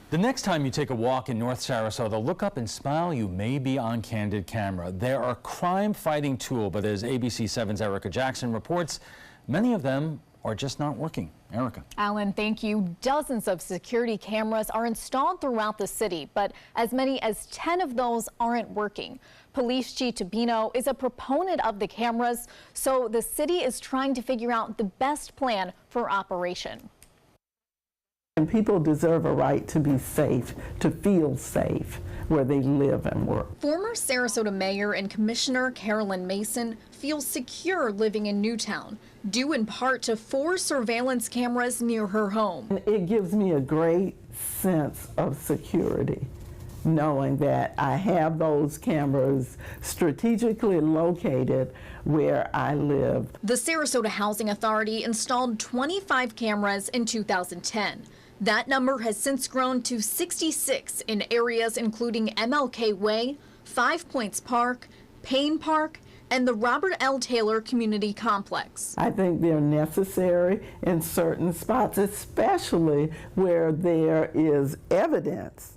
The next time you take a walk in North Sarasota, look up and smile. You may be on candid camera. They're a crime-fighting tool, but as ABC 7's Erica Jackson reports, many of them are just not working. Erica. Alan, thank you. Dozens of security cameras are installed throughout the city, but as many as 10 of those aren't working. Police Chief Tapino is a proponent of the cameras, so the city is trying to figure out the best plan for operation. And people deserve a right to be safe, to feel safe where they live and work. Former Sarasota Mayor and Commissioner Carolyn Mason feels secure living in Newtown, due in part to 4 surveillance cameras near her home. It gives me a great sense of security, knowing that I have those cameras strategically located where I live. The Sarasota Housing Authority installed 25 cameras in 2010. That number has since grown to 66 in areas including MLK Way, 5 Points Park, Payne Park, and the Robert L. Taylor Community Complex. I think they're necessary in certain spots, especially where there is evidence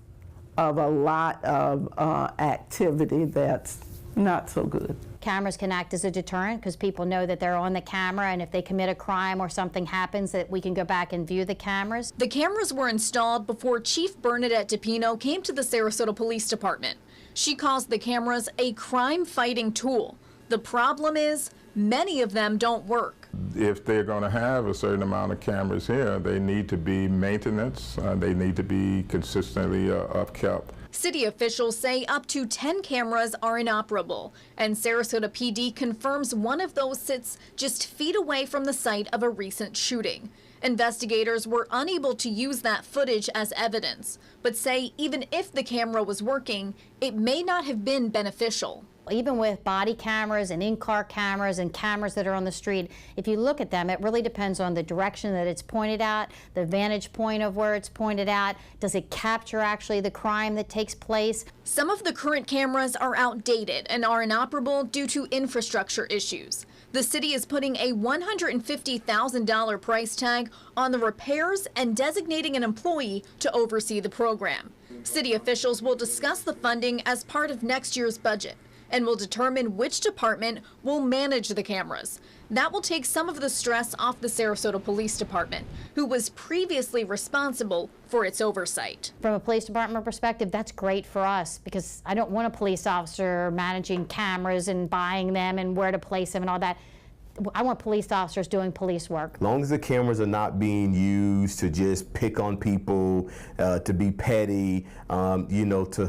of a lot of activity that's not so good. Cameras can act as a deterrent because people know that they're on the camera, and if they commit a crime or something happens, that we can go back and view the cameras. The cameras were installed before Chief Bernadette Tapino came to the Sarasota Police Department. She calls the cameras a crime-fighting tool. The problem is, many of them don't work. If they're going to have a certain amount of cameras here, they need to be maintenance. They need to be consistently upkept. City officials say up to 10 cameras are inoperable, and Sarasota PD confirms one of those sits just feet away from the site of a recent shooting. Investigators were unable to use that footage as evidence, but say even if the camera was working, it may not have been beneficial. Even with body cameras and in-car cameras and cameras that are on the street, if you look at them, it really depends on the direction that it's pointed at, the vantage point of where it's pointed at. Does it capture actually the crime that takes place? Some of the current cameras are outdated and are inoperable due to infrastructure issues. The city is putting a $150,000 price tag on the repairs and designating an employee to oversee the program. City officials will discuss the funding as part of next year's budget and will determine which department will manage the cameras. That will take some of the stress off the Sarasota Police Department, who was previously responsible for its oversight. From a police department perspective, that's great for us, because I don't want a police officer managing cameras and buying them and where to place them and all that. I want police officers doing police work. As long as the cameras are not being used to just pick on people, to be petty, you know, to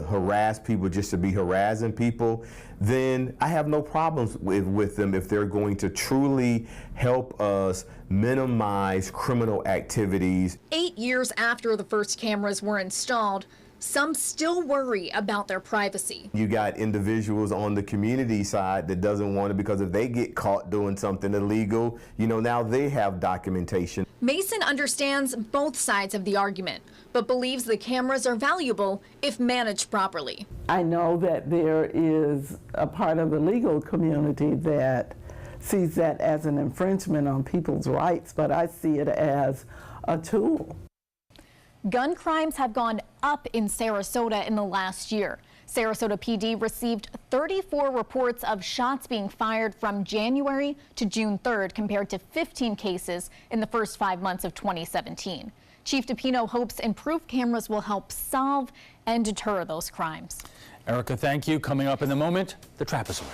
harass people just to be harassing people, then I have no problems with them if they're going to truly help us minimize criminal activities. 8 years after the first cameras were installed, some still worry about their privacy. You got individuals on the community side that doesn't want it, because if they get caught doing something illegal, you know, now they have documentation. Mason understands both sides of the argument, but believes the cameras are valuable if managed properly. I know that there is a part of the legal community that sees that as an infringement on people's rights, but I see it as a tool. Gun crimes have gone up in Sarasota in the last year. Sarasota PD received 34 reports of shots being fired from January to June 3rd, compared to 15 cases in the first 5 months of 2017. Chief Tapino hopes improved cameras will help solve and deter those crimes. Erica, thank you. Coming up in the moment, the trapezoid.